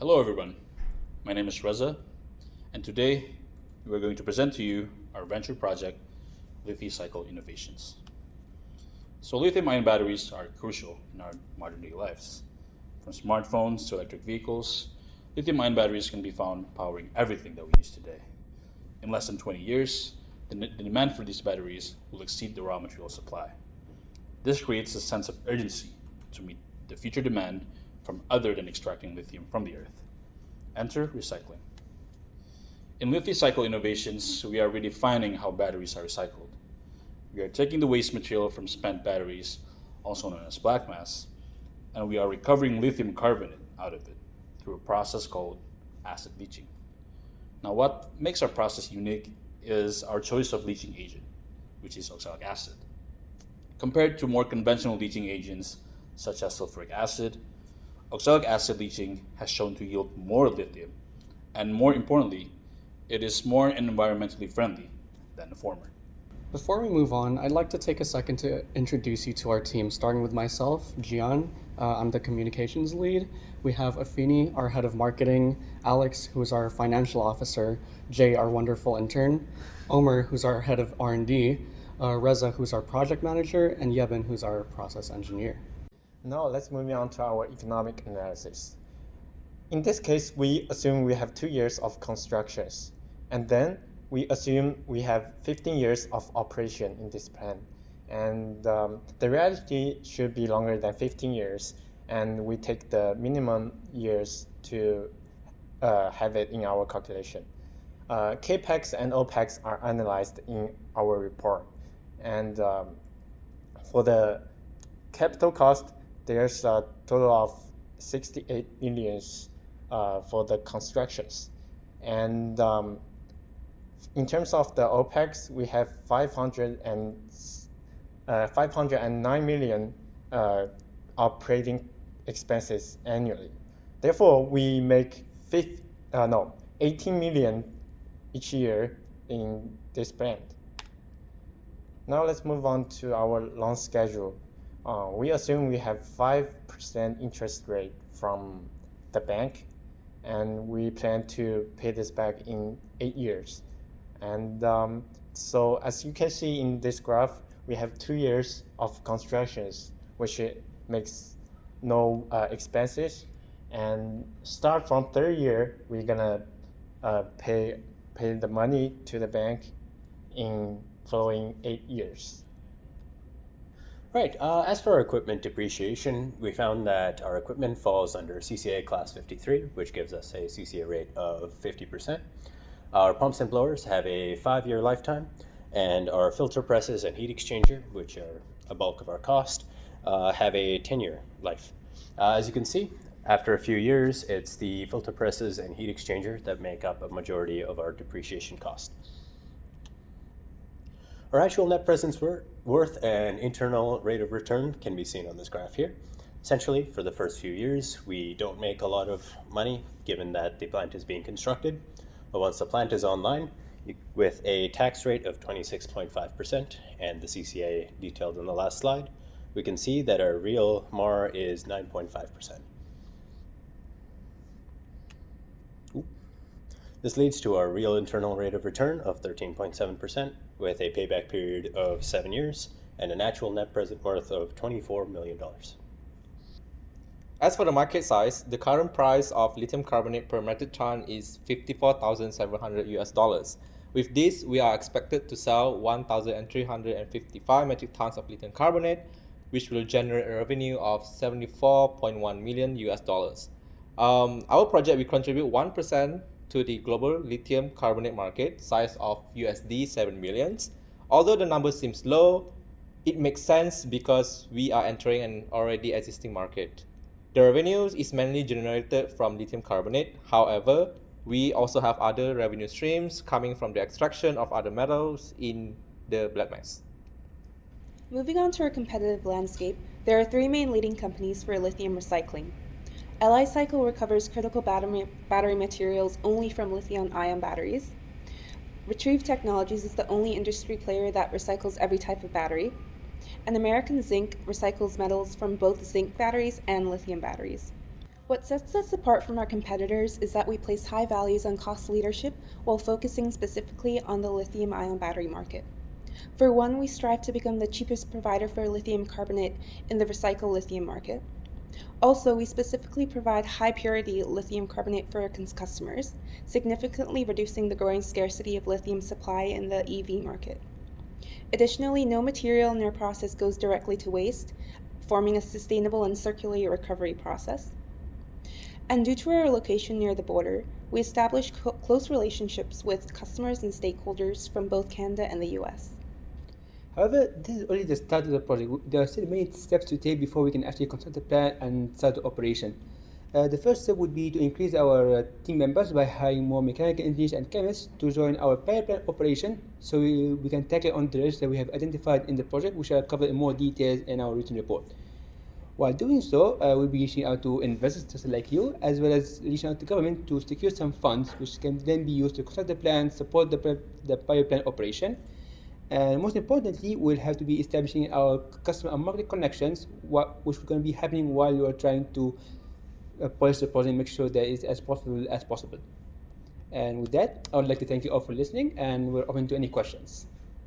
Hello everyone, my name is Reza, and today we're going to present to you our venture project, LithCycle Innovations. So lithium-ion batteries are crucial in our modern-day lives. From smartphones to electric vehicles, lithium-ion batteries can be found powering everything that we use today. In less than 20 years, the demand for these batteries will exceed the raw material supply. This creates a sense of urgency to meet the future demand from other than extracting lithium from the earth. Enter recycling. In LithCycle Innovations, we are redefining how batteries are recycled. We are taking the waste material from spent batteries, also known as black mass, and we are recovering lithium carbonate out of it through a process called acid leaching. Now, what makes our process unique is our choice of leaching agent, which is oxalic acid. Compared to more conventional leaching agents such as sulfuric acid, oxalic acid leaching has shown to yield more lithium, and more importantly, it is more environmentally friendly than the former. Before we move on, I'd like to take a second to introduce you to our team, starting with myself, Gian. I'm the communications lead. We have Afini, our head of marketing, Alex, who's our financial officer, Jay, our wonderful intern, Omer, who's our head of R&D, Reza, who's our project manager, and Yevin, who's our process engineer. Now let's move on to our economic analysis. In this case, we assume we have 2 years of constructions, and then we assume we have 15 years of operation in this plan. And the reality should be longer than 15 years, and we take the minimum years to have it in our calculation. CAPEX and OPEX are analyzed in our report. And for the capital cost, there's a total of 68 millions for the constructions. And in terms of the OPEX, we have 509 million operating expenses annually. Therefore, we make 18 million each year in this plan. Now let's move on to our loan schedule. We assume we have 5% interest rate from the bank, and we plan to pay this back in 8 years. And so as you can see in this graph, we have 2 years of constructions, which makes no expenses. And start from third year, we're gonna pay the money to the bank in following 8 years. Right, as for our equipment depreciation, we found that our equipment falls under CCA Class 53, which gives us a CCA rate of 50%. Our pumps and blowers have a 5-year lifetime, and our filter presses and heat exchanger, which are a bulk of our cost, have a 10-year life. As you can see, after a few years, it's the filter presses and heat exchanger that make up a majority of our depreciation cost. Our actual net present worth and internal rate of return can be seen on this graph here. Essentially, for the first few years, we don't make a lot of money given that the plant is being constructed. But once the plant is online, with a tax rate of 26.5% and the CCA detailed on the last slide, we can see that our real MAR is 9.5%. This leads to our real internal rate of return of 13.7% with a payback period of 7 years and an actual net present worth of $24 million. As for the market size, the current price of lithium carbonate per metric ton is $54,700. With this, we are expected to sell 1,355 metric tons of lithium carbonate, which will generate a revenue of $74.1 million. Our project will contribute 1% to the global lithium carbonate market size of USD 7 millions. Although the number seems low, it makes sense because we are entering an already existing market. The revenues is mainly generated from lithium carbonate. However, we also have other revenue streams coming from the extraction of other metals in the black mass. Moving on to our competitive landscape, there are 3 main leading companies for lithium recycling. LithCycle recovers critical battery materials only from lithium-ion batteries. Retrieve Technologies is the only industry player that recycles every type of battery. And American Zinc recycles metals from both zinc batteries and lithium batteries. What sets us apart from our competitors is that we place high values on cost leadership while focusing specifically on the lithium-ion battery market. For one, we strive to become the cheapest provider for lithium carbonate in the recycled lithium market. Also, we specifically provide high-purity lithium carbonate for our customers, significantly reducing the growing scarcity of lithium supply in the EV market. Additionally, no material in our process goes directly to waste, forming a sustainable and circular recovery process. And due to our location near the border, we establish close relationships with customers and stakeholders from both Canada and the US. However, this is only the start of the project. There are still many steps to take before we can actually construct the plan and start the operation. The first step would be to increase our team members by hiring more mechanical engineers and chemists to join our pilot plant operation so we can tackle on the risks that we have identified in the project, which are covered in more details in our written report. While doing so, we'll be reaching out to investors just like you, as well as reaching out to government to secure some funds, which can then be used to construct the plan, support the pilot plant operation. And most importantly, we'll have to be establishing our customer and market connections, which are going to be happening while you are trying to polish the project and make sure that it's as profitable as possible. And with that, I would like to thank you all for listening, and we're open to any questions.